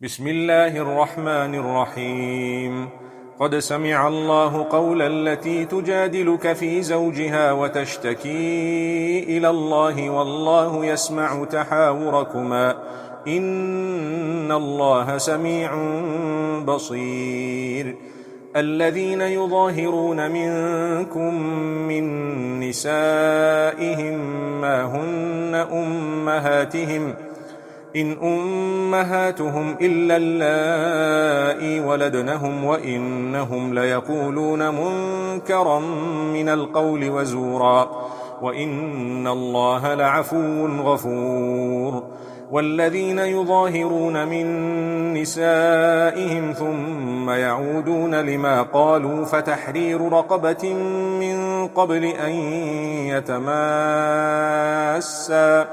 بسم الله الرحمن الرحيم. قد سمع الله قول التي تجادلك في زوجها وتشتكي إلى الله والله يسمع تحاوركما إن الله سميع بصير. الذين يظاهرون منكم من نسائهم ما هن أمهاتهم إن أمهاتهم إلا اللائي ولدنهم وإنهم ليقولون منكرا من القول وزورا وإن الله لعفو غفور. والذين يظاهرون من نسائهم ثم يعودون لما قالوا فتحرير رقبة من قبل أن يتماسا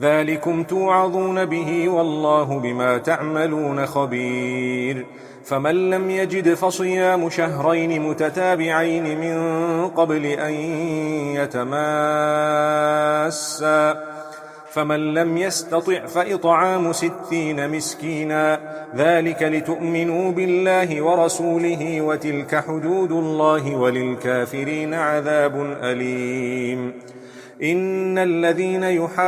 ذلكم توعظون به والله بما تعملون خبير. فمن لم يجد فصيام شهرين متتابعين من قبل أن يتماسا فمن لم يستطع فإطعام 60 مسكينا ذلك لتؤمنوا بالله ورسوله وتلك حدود الله وللكافرين عذاب أليم. إن الذين يحادون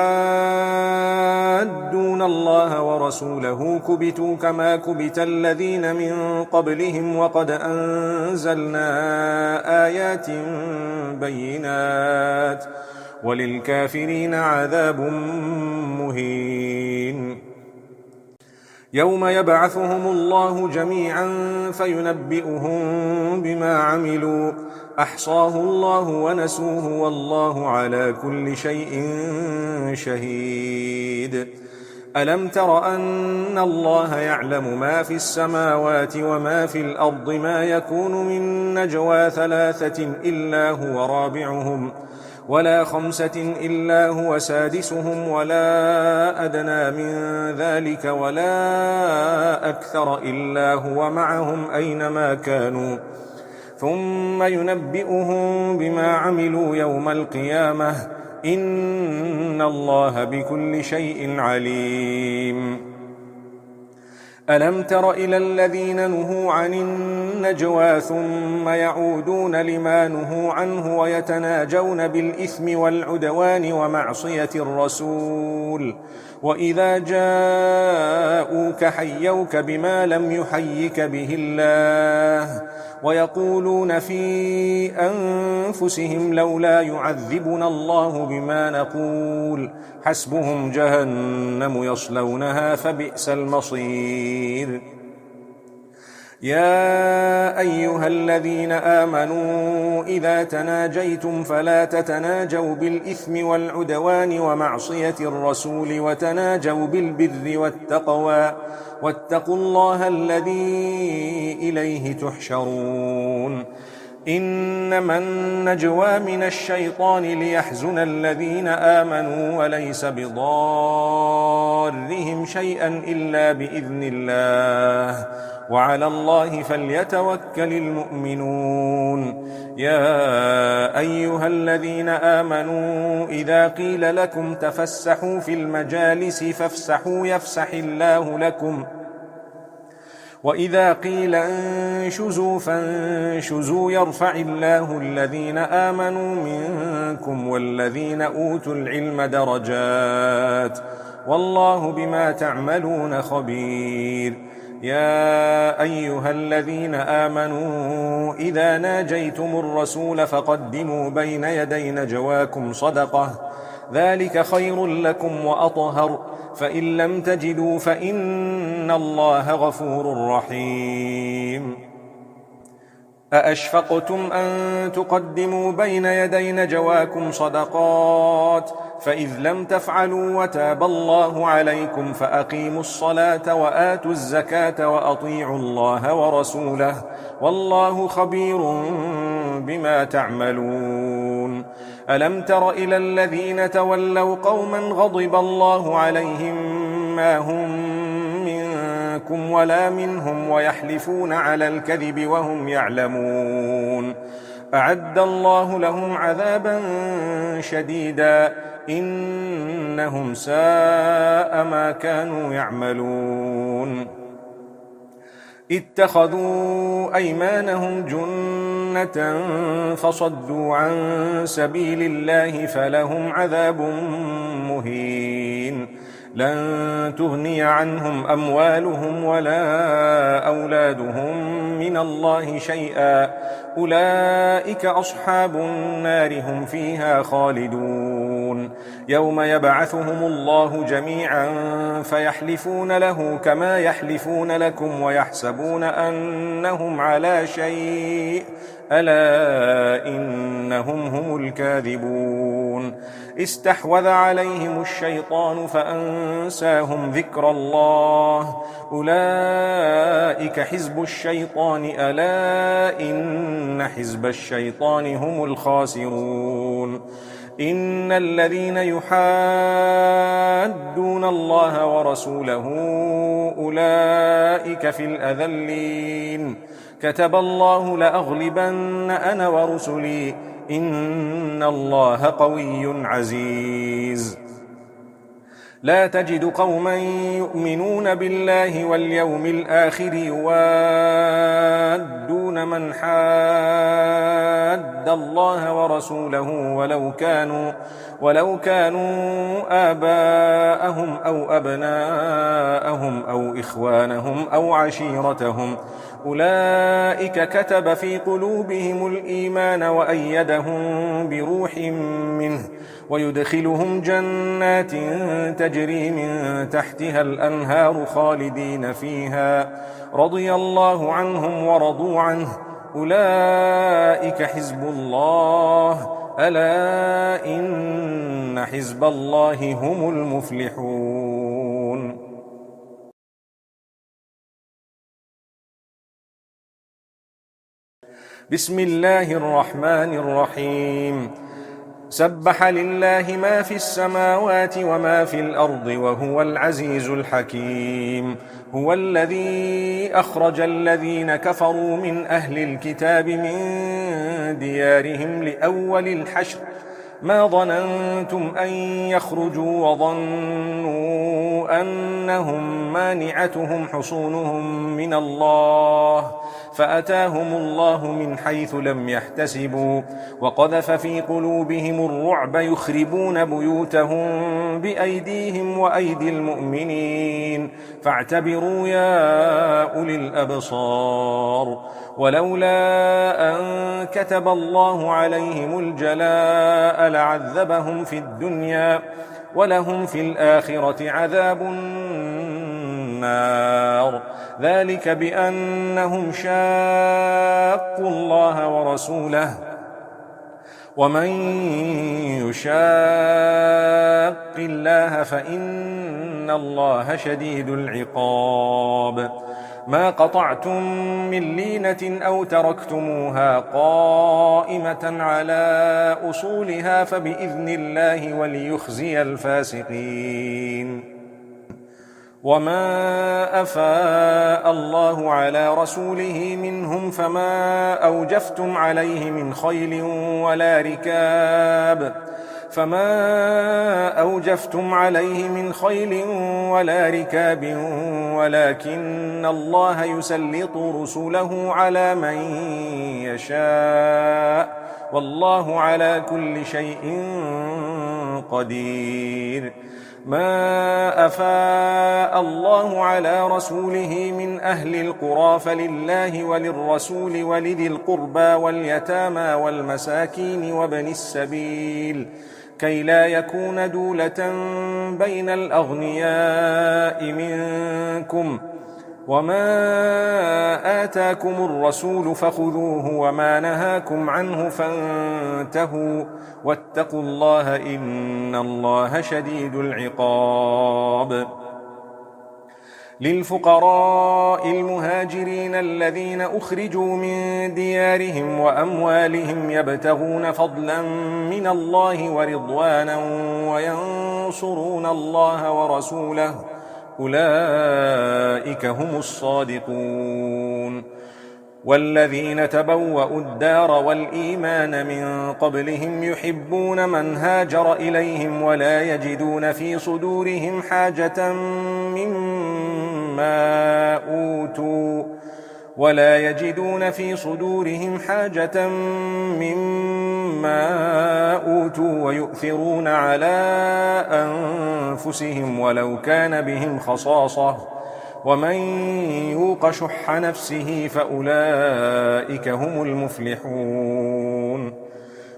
الله ورسوله كبتوا كما كبت الذين من قبلهم وقد أنزلنا آيات بينات وللكافرين عذاب مهين. يوم يبعثهم الله جميعا فينبئهم بما عملوا أحصاه الله ونسوه والله على كل شيء شهيد. ألم تر أن الله يعلم ما في السماوات وما في الأرض ما يكون من نجوى 3 إلا هو رابعهم ولا 5 إلا هو سادسهم ولا أدنى من ذلك ولا أكثر إلا هو معهم أينما كانوا ثم ينبئهم بما عملوا يوم القيامة إن الله بكل شيء عليم. ألم تر إلى الذين نهوا عن النجوى ثم يعودون لما نهوا عنه ويتناجون بالإثم والعدوان ومعصية الرسول وإذا جاءوك حيوك بما لم يحيك به الله ويقولون في أنفسهم لولا يعذبنا الله بما نقول حسبهم جهنم يصلونها فبئس المصير. يا أيها الذين آمنوا إذا تناجيتم فلا تتناجوا بالإثم والعدوان ومعصية الرسول وتناجوا بالبر والتقوى واتقوا الله الذي إليه تحشرون. إنما النجوى من الشيطان ليحزن الذين آمنوا وليس بضارهم شيئا إلا بإذن الله وعلى الله فليتوكل المؤمنون. يا أيها الذين آمنوا إذا قيل لكم تفسحوا في المجالس فافسحوا يفسح الله لكم وإذا قيل انشزوا فانشزوا يرفع الله الذين آمنوا منكم والذين أوتوا العلم درجات والله بما تعملون خبير. يا أيها الذين آمنوا إذا ناجيتم الرسول فقدموا بين يدي نجواكم صدقة ذلك خير لكم وأطهر فإن لم تجدوا فإن الله غفور رحيم. أأشفقتم أن تقدموا بين يدي نجواكم صدقات فإذ لم تفعلوا وتاب الله عليكم فأقيموا الصلاة وآتوا الزكاة وأطيعوا الله ورسوله والله خبير بما تعملون. ألم تر إلى الذين تولوا قوما غضب الله عليهم ما هم منكم ولا منهم ويحلفون على الكذب وهم يعلمون أعد الله لهم عذابا شديدا إنهم ساء ما كانوا يعملون اتخذوا أيمانهم جنة فصدوا عن سبيل الله فلهم عذاب مهين لن تغني عنهم أموالهم ولا أولادهم من الله شيئا أولئك أصحاب النار هم فيها خالدون يوم يبعثهم الله جميعا فيحلفون له كما يحلفون لكم ويحسبون أنهم على شيء ألا إنهم هم الكاذبون استحوذ عليهم الشيطان فأنساهم ذكر الله أولئك حزب الشيطان ألا إن حزب الشيطان هم الخاسرون إن الذين يحادون الله ورسوله أولئك في الأذلين كتب الله لأغلبن أنا ورسلي إن الله قوي عزيز لا تجد قوما يؤمنون بالله واليوم الآخر يوادون من حاد الله ورسوله ولو كانوا آباءهم أو أبناءهم أو إخوانهم أو عشيرتهم أولئك كتب في قلوبهم الإيمان وأيدهم بروح منه ويدخلهم جنات تجري من تحتها الأنهار خالدين فيها رضي الله عنهم ورضوا عنه أولئك حزب الله ألا إن حزب الله هم المفلحون بسم الله الرحمن الرحيم سبح لله ما في السماوات وما في الأرض وهو العزيز الحكيم هو الذي أخرج الذين كفروا من أهل الكتاب من ديارهم لأول الحشر ما ظننتم أن يخرجوا وظنوا أنهم مانعتهم حصونهم من الله فأتاهم الله من حيث لم يحتسبوا وقذف في قلوبهم الرعب يخربون بيوتهم بأيديهم وأيدي المؤمنين فاعتبروا يا أولي الأبصار ولولا أن كتب الله عليهم الجلاء لعذبهم في الدنيا ولهم في الآخرة عذاب النار ذلك بأنهم شاقوا الله ورسوله ومن يشاق الله فإن الله شديد العقاب ما قطعتم من لينة أو تركتموها قائمة على أصولها فبإذن الله وليخزي الفاسقين وما أفاء الله على رسوله منهم فما أوجفتم عليه من خيل ولا ركاب ولكن الله يسلط رسله على من يشاء والله على كل شيء قدير ما أفاء الله على رسوله من أهل القرى فلله وللرسول ولذي القربى واليتامى والمساكين وابن السبيل كي لا يكون دولة بين الأغنياء منكم وما آتاكم الرسول فخذوه وما نهاكم عنه فانتهوا واتقوا الله إن الله شديد العقاب للفقراء المهاجرين الذين أخرجوا من ديارهم وأموالهم يبتغون فضلا من الله ورضوانا وينصرون الله ورسوله أولئك هم الصادقون والذين تبوأوا الدار والإيمان من قبلهم يحبون من هاجر إليهم ولا يجدون في صدورهم حاجة مما أوتوا ويؤثرون على أنفسهم ولو كان بهم خصاصة ومن يوق شح نفسه فأولئك هم المفلحون.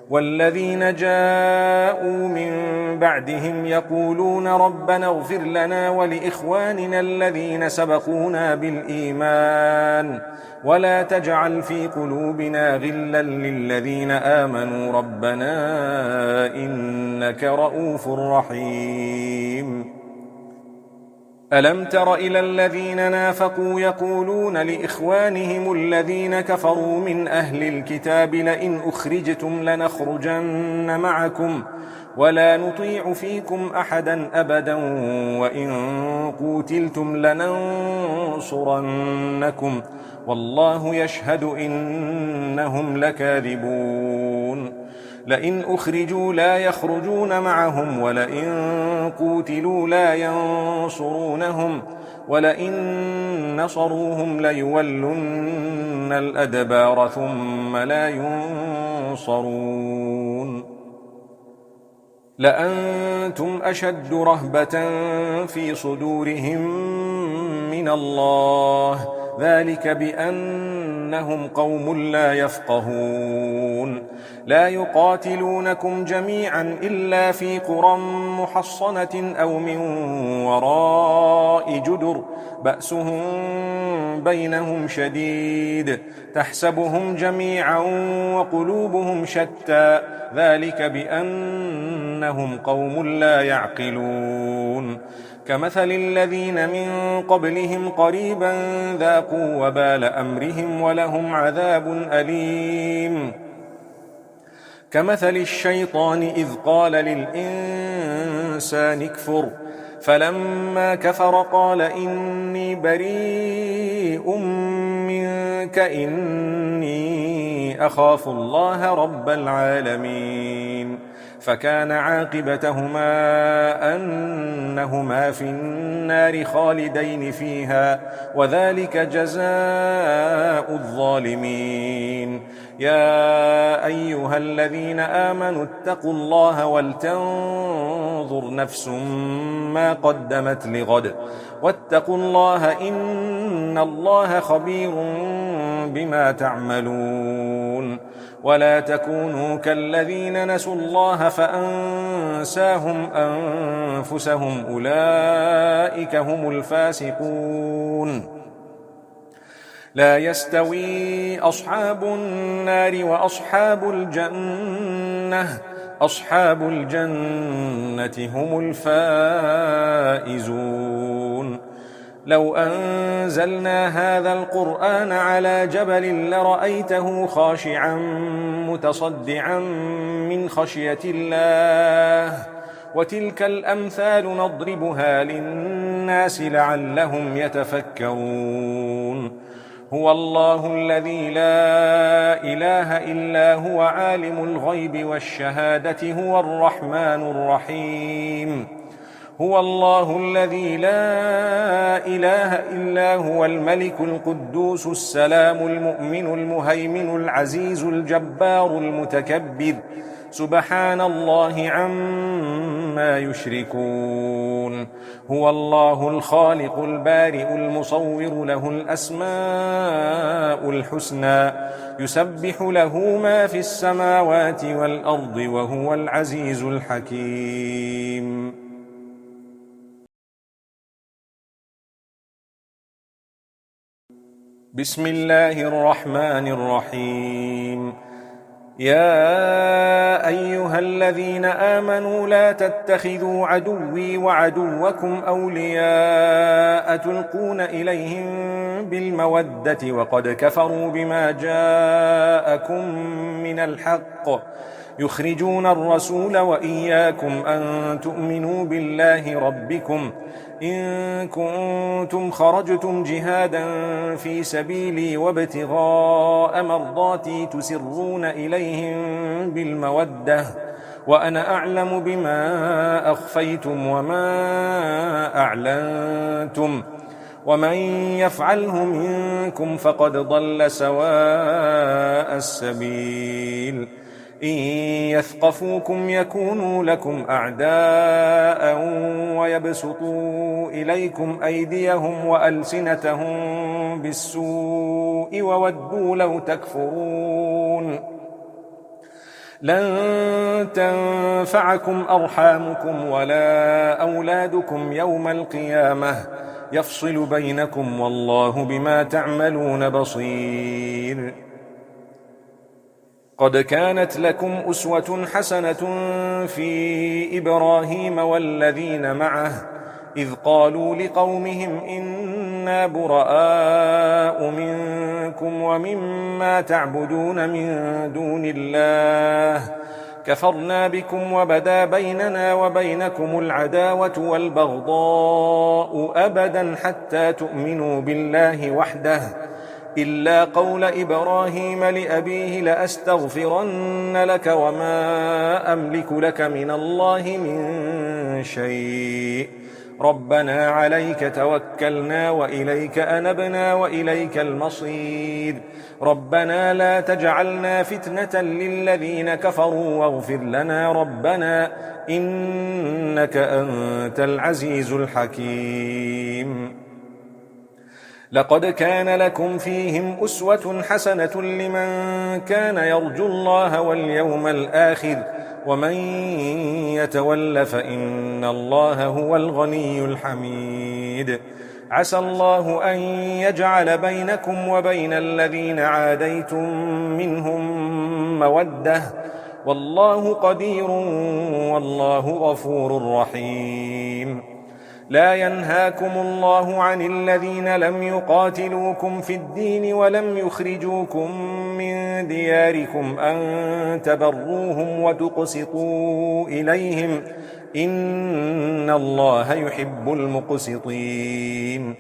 والذين جاءوا من بعدهم يقولون ربنا اغفر لنا ولإخواننا الذين سبقونا بالإيمان ولا تجعل في قلوبنا غلا للذين آمنوا ربنا إنك رؤوف رحيم. ألم تر إلى الذين نافقوا يقولون لإخوانهم الذين كفروا من أهل الكتاب لئن أخرجتم لنخرجن معكم ولا نطيع فيكم أحدا أبدا وإن قوتلتم لننصرنكم والله يشهد إنهم لكاذبون. لئن أخرجوا لا يخرجون معهم ولئن قوتلوا لا ينصرونهم ولئن نصروهم ليولن الأدبار ثم لا ينصرون. لأنتم أشد رهبة في صدورهم من الله ذلك بأنهم قوم لا يفقهون. لا يقاتلونكم جميعا إلا في قرى محصنة أو من وراء جدر بأسهم بينهم شديد تحسبهم جميعا وقلوبهم شتى ذلك بأنهم قوم لا يعقلون. كمثل الذين من قبلهم قريبا ذاقوا وبال أمرهم ولهم عذاب أليم. كمثل الشيطان إذ قال للإنسان اكفر فلما كفر قال إني بريء منك إني أخاف الله رب العالمين. فكان عاقبتهما أنهما في النار خالدين فيها وذلك جزاء الظالمين. يا أيها الذين آمنوا اتقوا الله ولتنظر نفس ما قدمت لغد واتقوا الله إن الله خبير بما تعملون. ولا تكونوا كالذين نسوا الله فأنساهم أنفسهم أولئك هم الفاسقون. لا يستوي أصحاب النار وأصحاب الجنة أصحاب الجنة هم الفائزون. لو أنزلنا هذا القرآن على جبل لرأيته خاشعا متصدعا من خشية الله وتلك الأمثال نضربها للناس لعلهم يتفكرون. هو الله الذي لا إله إلا هو عالم الغيب والشهادة هو الرحمن الرحيم. هو الله الذي لا إله إلا هو الملك القدوس السلام المؤمن المهيمن العزيز الجبار المتكبر سبحان الله عما يشركون. هو الله الخالق البارئ المصور له الأسماء الحسنى يسبح له ما في السماوات والأرض وهو العزيز الحكيم. بسم الله الرحمن الرحيم. يا أيها الذين آمنوا لا تتخذوا عدوي وعدوكم أولياء تلقون إليهم بالمودة وقد كفروا بما جاءكم من الحق يخرجون الرسول وإياكم أن تؤمنوا بالله ربكم إن كنتم خرجتم جهادا في سبيلي وابتغاء مرضاتي تسرون إليهم بالمودة وأنا أعلم بما أخفيتم وما أعلنتم ومن يفعله منكم فقد ضل سواء السبيل إن يثقفوكم يكونوا لكم أعداء ويبسطوا إليكم أيديهم وألسنتهم بالسوء وودوا لو تكفرون لن تنفعكم أرحامكم ولا أولادكم يوم القيامة يفصل بينكم والله بما تعملون بصير قد كانت لكم أسوة حسنة في إبراهيم والذين معه إذ قالوا لقومهم إنا براء منكم ومما تعبدون من دون الله كفرنا بكم وبدا بيننا وبينكم العداوة والبغضاء أبدا حتى تؤمنوا بالله وحده إلا قول إبراهيم لأبيه لأستغفرن لك وما أملك لك من الله من شيء ربنا عليك توكلنا وإليك أنبنا وإليك المصير ربنا لا تجعلنا فتنة للذين كفروا واغفر لنا ربنا إنك أنت العزيز الحكيم لقد كان لكم فيهم أسوة حسنة لمن كان يرجو الله واليوم الآخر ومن يتول فإن الله هو الغني الحميد عسى الله أن يجعل بينكم وبين الذين عاديتم منهم مودة والله قدير والله غفور رحيم لا ينهاكم الله عن الذين لم يقاتلوكم في الدين ولم يخرجوكم من دياركم أن تبروهم وتقسطوا إليهم إن الله يحب المقسطين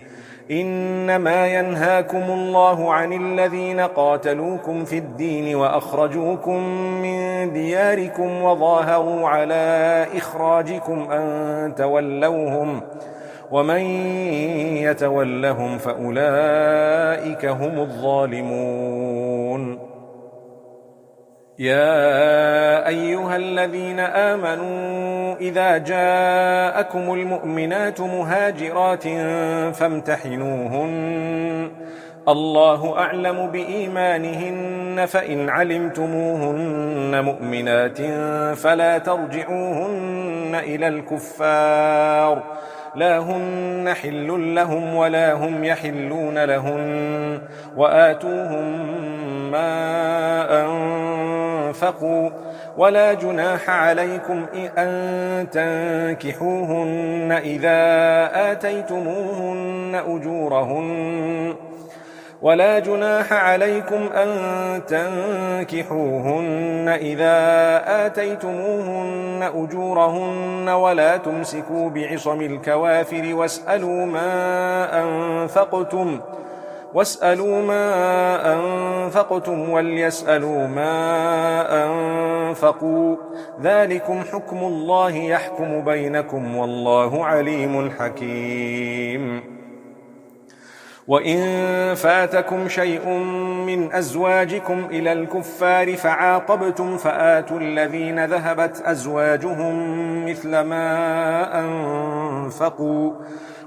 إنما ينهاكم الله عن الذين قاتلوكم في الدين وأخرجوكم من دياركم وظاهروا على إخراجكم أن تولوهم ومن يتولهم فأولئك هم الظالمون يا أيها الذين آمنوا إذا جاءكم المؤمنات مهاجرات فامتحنوهن الله أعلم بإيمانهن فإن علمتموهن مؤمنات فلا ترجعوهن إلى الكفار لا هن حل لهم ولا هم يحلون لهن وآتوهم ما أنفقوا ولا جناح عليكم أن تنكحوهن إذا آتيتموهن أجورهن ولا جناح عليكم أن تنكحوهن إذا آتيتموهن أجورهن ولا تمسكوا بعصم الكوافر واسألوا ما أنفقتم وليسألوا ما أنفقوا ذلكم حكم الله يحكم بينكم والله عليم حكيم وإن فاتكم شيء من أزواجكم إلى الكفار فعاقبتم فآتوا الذين ذهبت أزواجهم مثل ما أنفقوا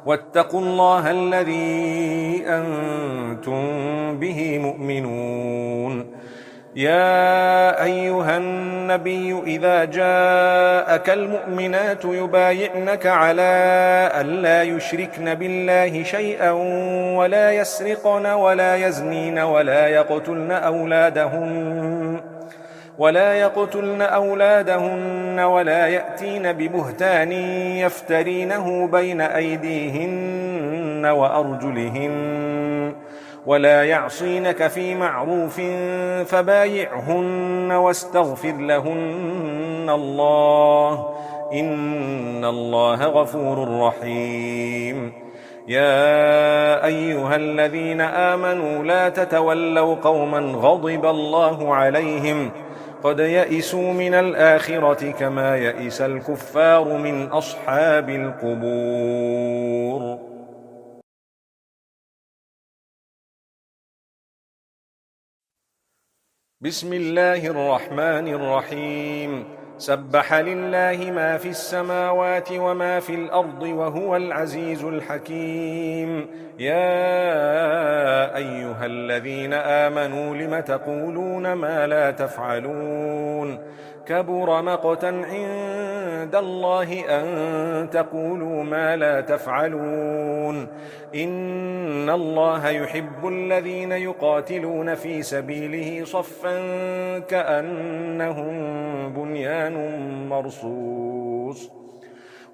واتقوا الله الذي أنتم به مؤمنون يا أيها النبي إذا جاءك المؤمنات يبايعنك على أن لا يشركن بالله شيئا ولا يسرقن ولا يزنين ولا يقتلن أولادهن ولا يأتين ببهتان يفترينه بين أيديهن ولا يعصينك في معروف فبايعهن واستغفر لهن الله إن الله غفور رحيم. يا أيها الذين آمنوا لا تتولوا قوما غضب الله عليهم قد يئسوا من الآخرة كما يئس الكفار من أصحاب القبور. بسم الله الرحمن الرحيم. سبح لله ما في السماوات وما في الأرض وهو العزيز الحكيم. يا أيها الذين آمنوا لم تقولون ما لا تفعلون كبر مقتا عند الله أن تقولوا ما لا تفعلون إن الله يحب الذين يقاتلون في سبيله صفا كأنهم بنيان مرصوص.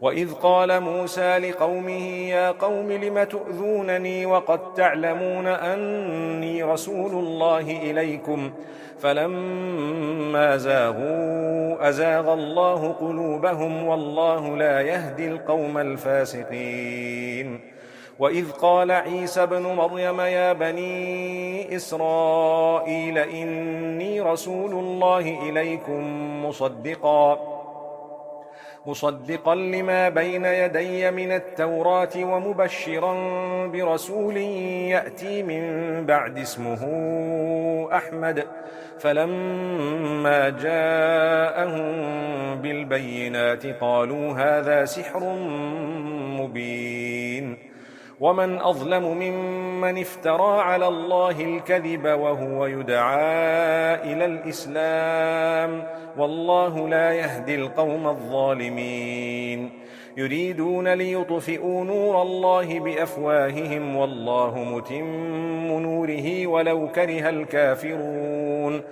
وإذ قال موسى لقومه يا قوم لم تؤذونني وقد تعلمون أني رسول الله إليكم فلما زاغوا أزاغ الله قلوبهم والله لا يهدي القوم الفاسقين. وإذ قال عيسى ابن مريم يا بني إسرائيل إني رسول الله إليكم مصدقا لما بين يدي من التوراة ومبشرا برسول يأتي من بعد اسمه أحمد فلما جاءهم بالبينات قالوا هذا سحر مبين. ومن أظلم ممن افترى على الله الكذب وهو يدعى إلى الإسلام والله لا يهدي القوم الظالمين. يريدون ليطفئوا نور الله بأفواههم والله متم نوره ولو كره الكافرون.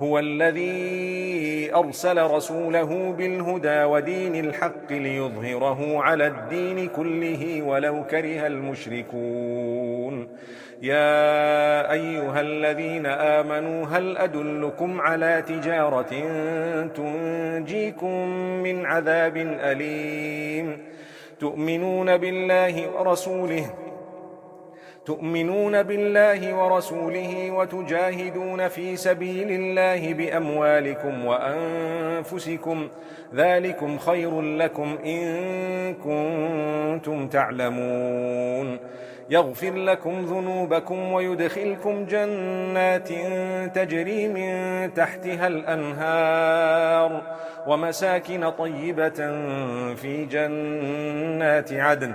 هو الذي أرسل رسوله بالهدى ودين الحق ليظهره على الدين كله ولو كره المشركون. يا أيها الذين آمنوا هل أدلكم على تجارة تنجيكم من عذاب أليم تؤمنون بالله ورسوله وتجاهدون في سبيل الله بأموالكم وأنفسكم ذلكم خير لكم إن كنتم تعلمون. يغفر لكم ذنوبكم ويدخلكم جنات تجري من تحتها الأنهار ومساكن طيبة في جنات عدن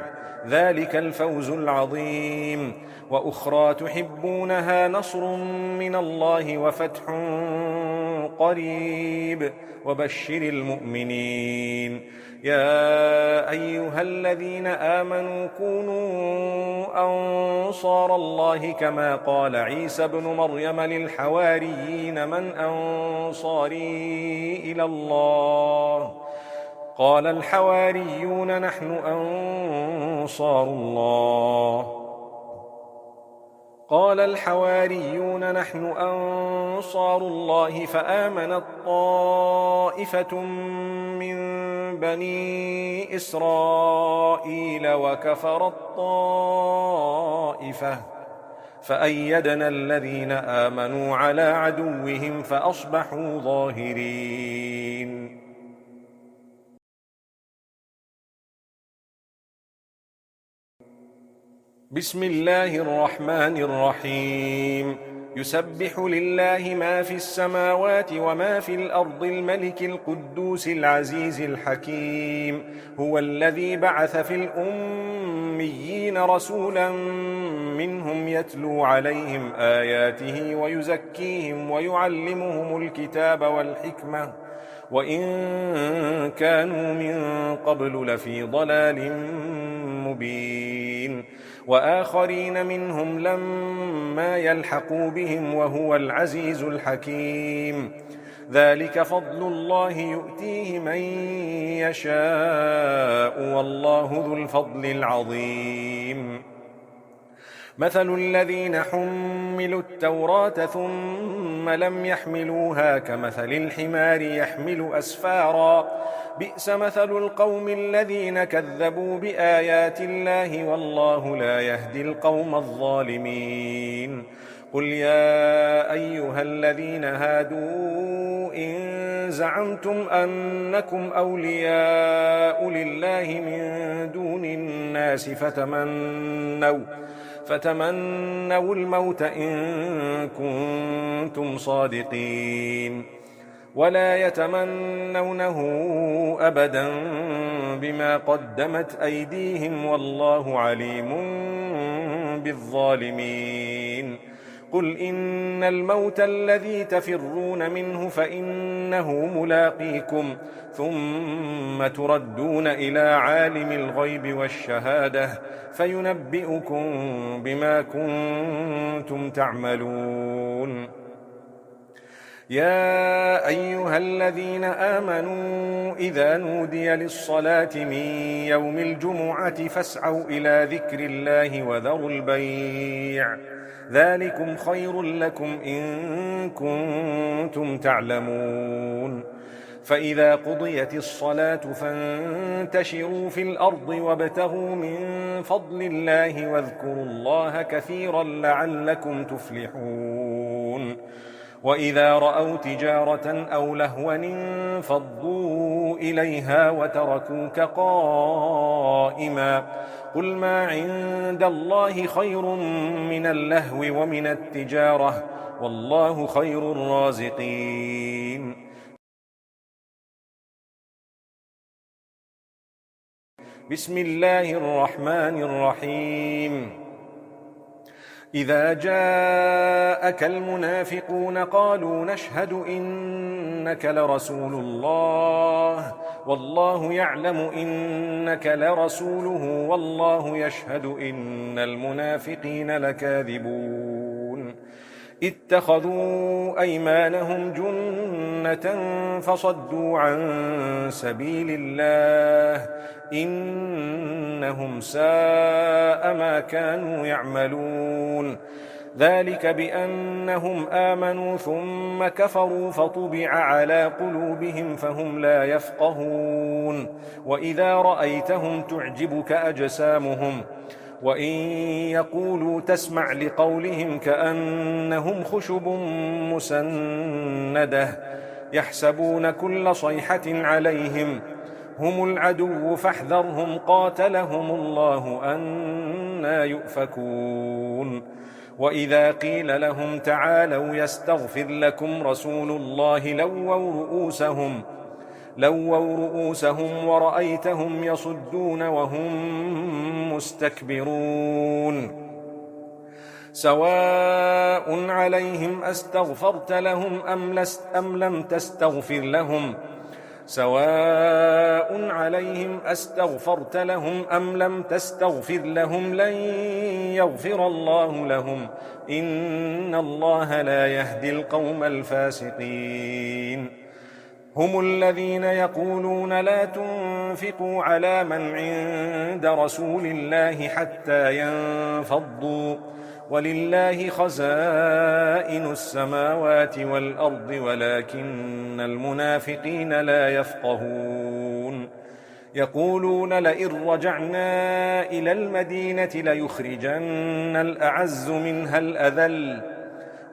ذلك الفوز العظيم. وأخرى تحبونها نصر من الله وفتح قريب وبشر المؤمنين. يا أيها الذين آمنوا كونوا أنصار الله كما قال عيسى بن مريم للحواريين من أنصاري إلى الله قال الحواريون نحن أنصار الله فآمنت طائفة من بني إسرائيل وكفرت طائفة فأيدنا الذين آمنوا على عدوهم فأصبحوا ظاهرين. بسم الله الرحمن الرحيم. يسبح لله ما في السماوات وما في الأرض الملك القدوس العزيز الحكيم. هو الذي بعث في الأميين رسولا منهم يتلو عليهم آياته ويزكيهم ويعلمهم الكتاب والحكمة وإن كانوا من قبل لفي ضلال مبين. وآخرين منهم لما يلحقوا بهم وهو العزيز الحكيم. ذلك فضل الله يؤتيه من يشاء والله ذو الفضل العظيم. مثل الذين حملوا التوراة ثم لم يحملوها كمثل الحمار يحمل أسفارا بئس مثل القوم الذين كذبوا بآيات الله والله لا يهدي القوم الظالمين قل يا أيها الذين هادوا إن زعمتم أنكم أولياء لله من دون الناس فتمنوا الموت إن كنتم صادقين ولا يتمنونه أبدا بما قدمت أيديهم والله عليم بالظالمين قل إن الموت الذي تفرون منه فإنه ملاقيكم ثم تردون إلى عالم الغيب والشهادة فينبئكم بما كنتم تعملون يا أيها الذين آمنوا إذا نودي للصلاة من يوم الجمعة فاسعوا إلى ذكر الله وذروا البيع ذلكم خير لكم إن كنتم تعلمون فإذا قضيت الصلاة فانتشروا في الأرض وابتغوا من فضل الله واذكروا الله كثيرا لعلكم تفلحون وإذا رأوا تجارة أو لهوا انفضوا إليها وتركوك قائما قل ما عند الله خير من اللهو ومن التجارة والله خير الرازقين بسم الله الرحمن الرحيم إذا جاءك المنافقون قالوا نشهد إنك لرسول الله والله يعلم إنك لرسوله والله يشهد إن المنافقين لكاذبون اتخذوا أيمانهم جنة فصدوا عن سبيل الله إنهم ساء ما كانوا يعملون ذلك بأنهم آمنوا ثم كفروا فطبع على قلوبهم فهم لا يفقهون وإذا رأيتهم تعجبك أجسامهم وإن يقولوا تسمع لقولهم كأنهم خشب مسندة يحسبون كل صيحة عليهم هم العدو فاحذرهم قاتلهم الله أنى يؤفكون وإذا قيل لهم تعالوا يستغفر لكم رسول الله لووا رؤوسهم ورأيتهم يصدون وهم مستكبرون سواء عليهم أستغفرت لهم أم لم تستغفر لهم سواء عليهم أستغفرت لهم أم لم تستغفر لهم لن يغفر الله لهم إن الله لا يهدي القوم الفاسقين هم الذين يقولون لا تنفقوا على من عند رسول الله حتى ينفضوا ولله خزائن السماوات والأرض ولكن المنافقين لا يفقهون يقولون لئن رجعنا إلى المدينة ليخرجن الأعز منها الأذل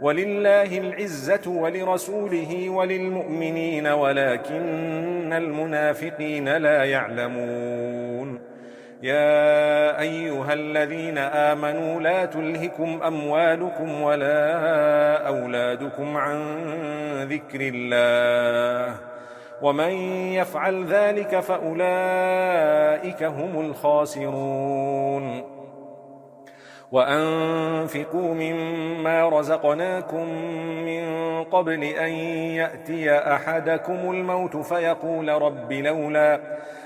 ولله العزة ولرسوله وللمؤمنين ولكن المنافقين لا يعلمون يا أيها الذين آمنوا لا تلهكم أموالكم ولا أولادكم عن ذكر الله ومن يفعل ذلك فأولئك هم الخاسرون وأنفقوا مما رزقناكم من قبل أن يأتي أحدكم الموت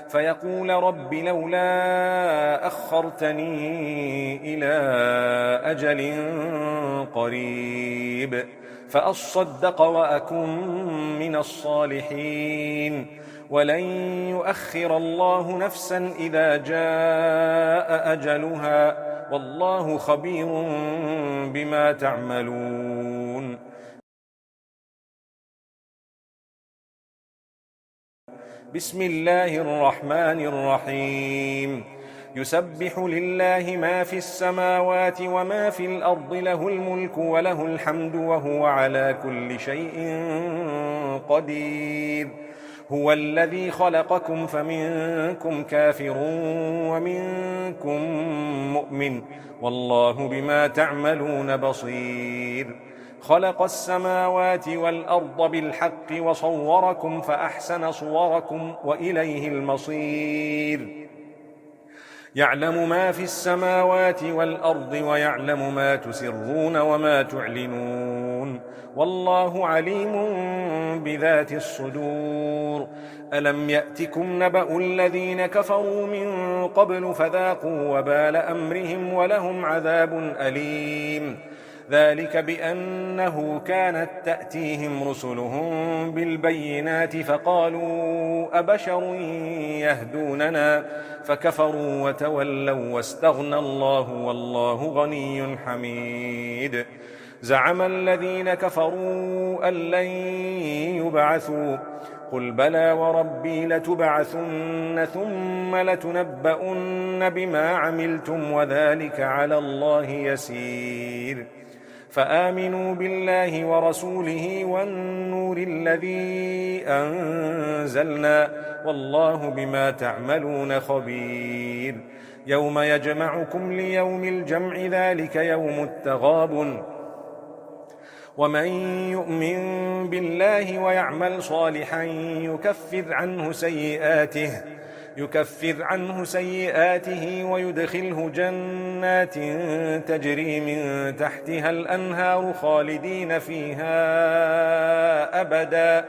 فيقول رب لولا أخرتني إلى أجل قريب فأصدق وأكن من الصالحين ولن يؤخر الله نفسا إذا جاء أجلها والله خبير بما تعملون. بسم الله الرحمن الرحيم. يسبح لله ما في السماوات وما في الأرض، له الملك وله الحمد وهو على كل شيء قدير. هو الذي خلقكم فمنكم كافر ومنكم مؤمن، والله بما تعملون بصير. خلق السماوات والأرض بالحق وصوركم فأحسن صوركم وإليه المصير. يعلم ما في السماوات والأرض ويعلم ما تسرون وما تعلنون، والله عليم بذات الصدور. ألم يأتكم نبأ الذين كفروا من قبل فذاقوا وبال أمرهم ولهم عذاب أليم. ذلك بأنه كانت تأتيهم رسلهم بالبينات فقالوا أبشر يهدوننا فكفروا وتولوا واستغنى الله والله غني حميد. زعم الذين كفروا أن لن يبعثوا، قل بلى وربي لتبعثن ثم لتنبؤن بما عملتم وذلك على الله يسير. فآمنوا بالله ورسوله والنور الذي أنزلنا، والله بما تعملون خبير. يوم يجمعكم ليوم الجمع، ذلك يوم التغابن. ومن يؤمن بالله ويعمل صالحا يكفر عنه سيئاته ويدخله جنات تجري من تحتها الأنهار خالدين فيها أبدا،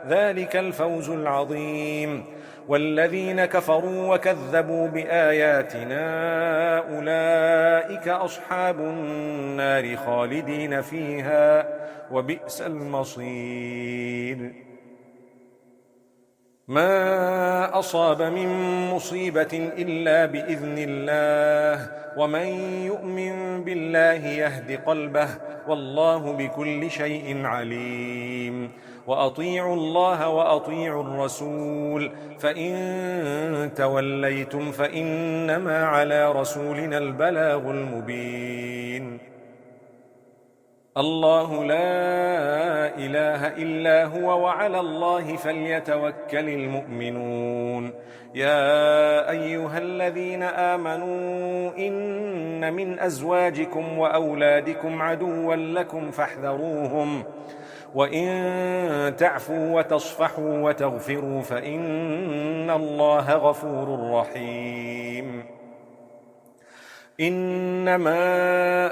ذلك الفوز العظيم. والذين كفروا وكذبوا بآياتنا أولئك أصحاب النار خالدين فيها وبئس المصير. ما أصاب من مصيبة إلا بإذن الله، ومن يؤمن بالله يهد قلبه، والله بكل شيء عليم. وأطيعوا الله وأطيعوا الرسول، فإن توليتم فإنما على رسولنا البلاغ المبين. الله لا إله إلا هو وعلى الله فليتوكل المؤمنون. يا أيها الذين آمنوا إن من أزواجكم وأولادكم عدوا لكم فاحذروهم، وإن تعفوا وتصفحوا وتغفروا فإن الله غفور رحيم. إنما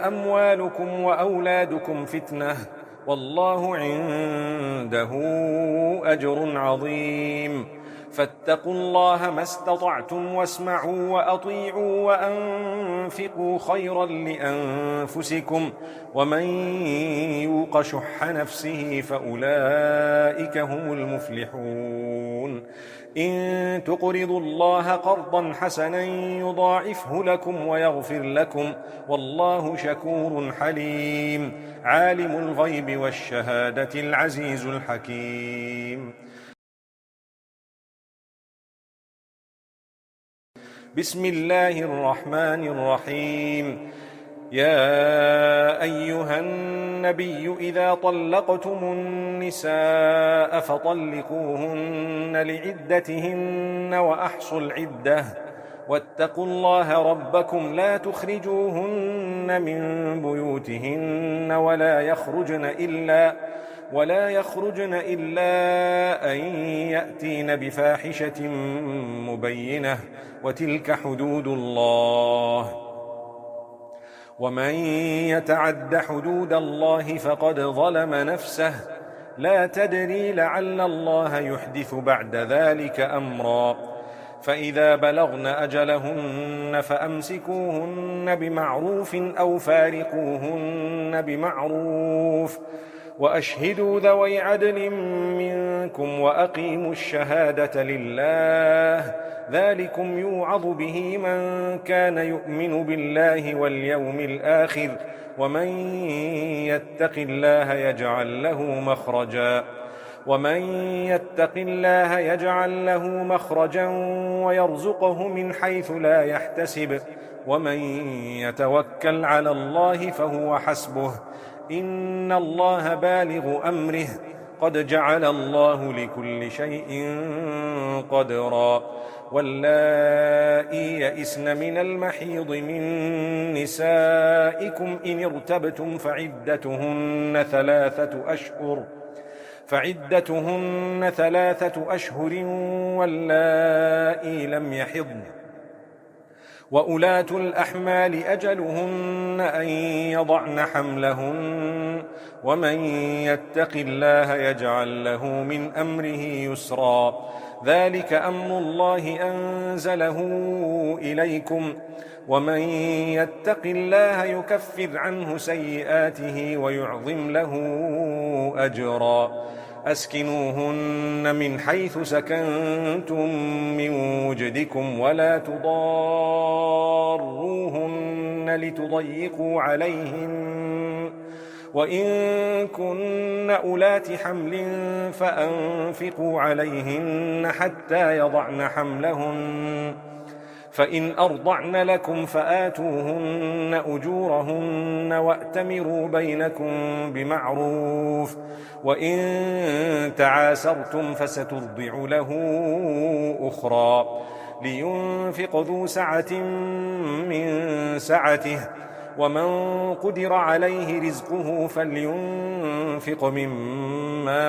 أموالكم وأولادكم فتنة، والله عنده أجر عظيم. فاتقوا الله ما استطعتم واسمعوا وأطيعوا وأنفقوا خيرا لأنفسكم، ومن يوق شح نفسه فأولئك هم المفلحون. إن تقرضوا الله قرضا حسنا يضاعفه لكم ويغفر لكم، والله شكور حليم. عالم الغيب والشهادة العزيز الحكيم. بسم الله الرحمن الرحيم. يا أيها النبي إذا طلقتم النساء فطلقوهن لعدتهن وأحصوا العدة، واتقوا الله ربكم لا تخرجوهن من بيوتهن ولا يخرجن إلا أن يأتين بفاحشة مبينة، وتلك حدود الله. ومن يتعد حدود الله فقد ظلم نفسه، لا تدري لعل الله يحدث بعد ذلك أمرا. فإذا بلغن أجلهن فأمسكوهن بمعروف أو فارقوهن بمعروف، وأشهدوا ذوي عدل منكم وأقيموا الشهادة لله، ذلكم يوعظ به من كان يؤمن بالله واليوم الآخر، ومن يتق الله يجعل له مخرجا ويرزقه من حيث لا يحتسب، ومن يتوكل على الله فهو حسبه، إن الله بالغ أمره، قد جعل الله لكل شيء قدرا. واللائي يئسن من المحيض من نسائكم إن ارتبتم فعدتهن 3 أشهر، واللائي لم يحضن، وأولاة الأحمال أجلهن أن يضعن حملهن، ومن يتق الله يجعل له من أمره يسرا، ذلك أمر الله أنزله إليكم، ومن يتق الله يكفر عنه سيئاته ويعظم له أجرا. أسكنوهن من حيث سكنتم من وجدكم، ولا تضاروهن لتضيقوا عليهن، وإن كن أولات حمل فأنفقوا عليهن حتى يضعن حملهن، فإن أرضعن لكم فآتوهن أجورهن، وأتمروا بينكم بمعروف، وإن تعاسرتم فسترضع له أخرى، لينفق ذو سعة من سعته، ومن قدر عليه رزقه فلينفق مما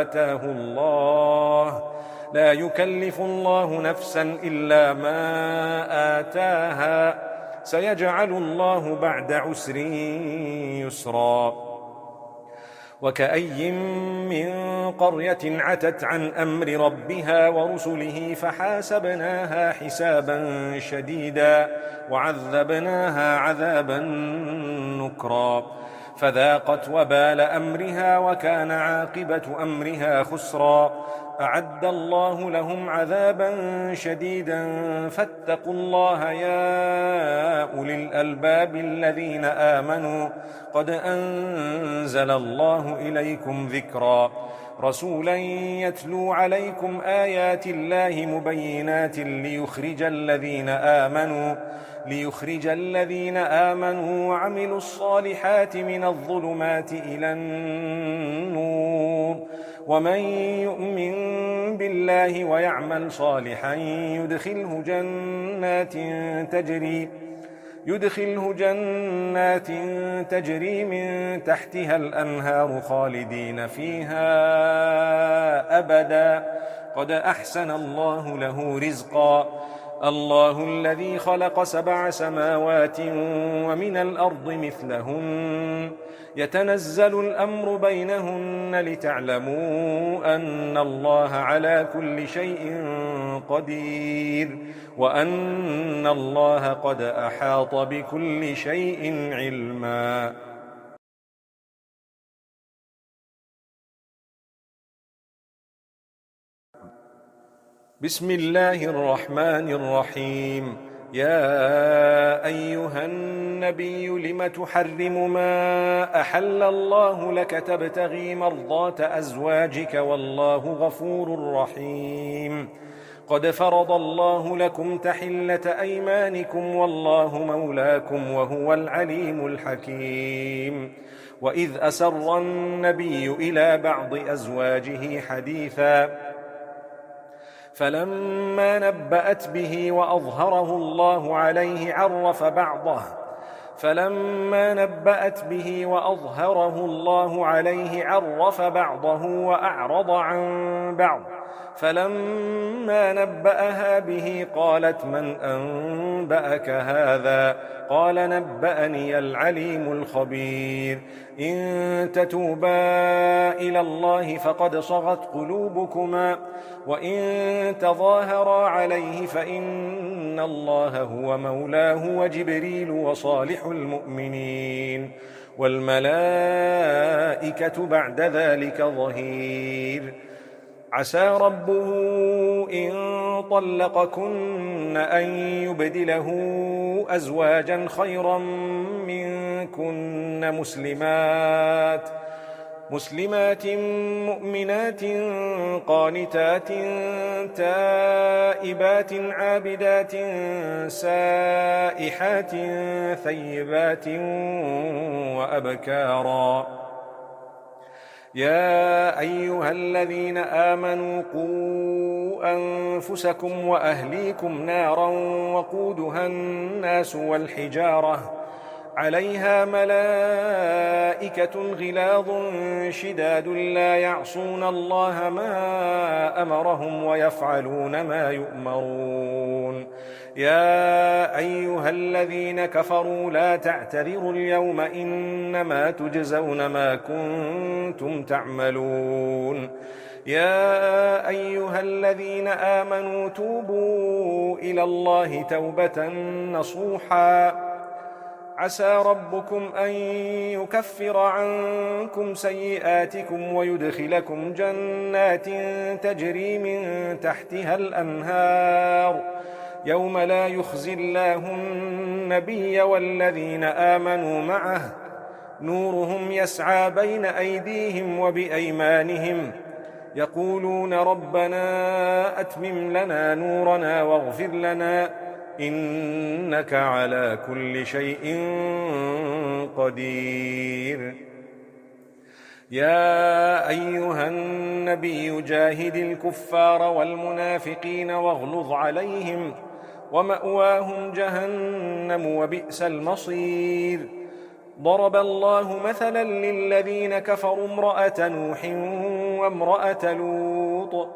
آتاه الله، لا يكلف الله نفسا إلا ما آتاها، سيجعل الله بعد عسر يسرا. وكأي من قرية عتت عن أمر ربها ورسله فحاسبناها حسابا شديدا وعذبناها عذابا نكرا، فذاقت وبال أمرها وكان عاقبة أمرها خسرا. أعد الله لهم عذابا شديدا فاتقوا الله يا أولي الألباب الذين آمنوا، قد أنزل الله إليكم ذكرا، رسولا يتلو عليكم آيات الله مبينات ليخرج الذين آمنوا وعملوا الصالحات من الظلمات إلى النور، ومن يؤمن بالله ويعمل صالحا يدخله جنات تجري من تحتها الأنهار خالدين فيها أبدا، قد أحسن الله له رزقا. الله الذي خلق 7 سماوات ومن الأرض مثلهن، يتنزل الأمر بينهن لتعلموا أن الله على كل شيء قدير، وأن الله قد أحاط بكل شيء علما. بسم الله الرحمن الرحيم. يا أيها النبي لم تحرم ما أحل الله لك تبتغي مرضات أزواجك والله غفور رحيم. قد فرض الله لكم تحلة أيمانكم والله مولاكم وهو العليم الحكيم. وإذ أسر النبي إلى بعض أزواجه حديثا فلما نبأت به وأظهره الله عليه عرف بعضه وأعرض عن بعض، فلما نبأها به قالت من أنبأك هذا؟ قال نبأني العليم الخبير. إن تتوبا إلى الله فقد صغت قلوبكما، وإن تظاهرا عليه فإن الله هو مولاه وجبريل وصالح المؤمنين، والملائكة بعد ذلك ظهير. عسى ربه إن طلقكن أن يبدله أزواجا خيرا منكن مسلمات مؤمنات قانتات تائبات عابدات سائحات ثيبات وأبكارا. يا أيها الذين آمنوا قوا أنفسكم وأهليكم نارا وقودها الناس والحجارة عليها ملائكة غلاظ شداد لا يعصون الله ما أمرهم ويفعلون ما يؤمرون. يا أيها الذين كفروا لا تعتذروا اليوم إنما تجزون ما كنتم تعملون. يا أيها الذين آمنوا توبوا إلى الله توبة نصوحا عسى ربكم أن يكفر عنكم سيئاتكم ويدخلكم جنات تجري من تحتها الأنهار يوم لا يخزي الله النبي والذين آمنوا معه نورهم يسعى بين أيديهم وبأيمانهم يقولون ربنا أتمم لنا نورنا واغفر لنا إنك على كل شيء قدير. يا أيها النبي جاهد الكفار والمنافقين واغلظ عليهم ومأواهم جهنم وبئس المصير. ضرب الله مثلا للذين كفروا امرأة نوح وامرأة لوط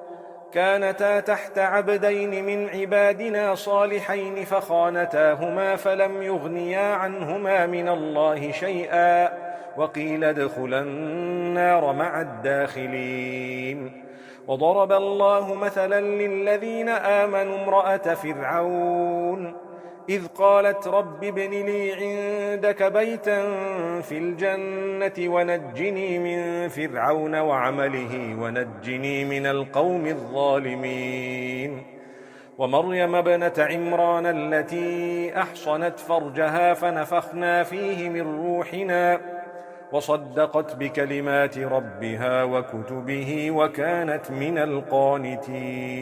كانتا تحت عبدين من عبادنا صالحين فخانتاهما فلم يغنيا عنهما من الله شيئا وقيل ادخلا النار مع الداخلين. وضرب الله مثلا للذين آمنوا امرأة فرعون إذ قالت رب ابن لي عندك بيتا في الجنة ونجني من فرعون وعمله ونجني من القوم الظالمين. ومريم ابنة عمران التي أحصنت فرجها فنفخنا فيه من روحنا وصدقت بكلمات ربها وكتبه وكانت من القانتين.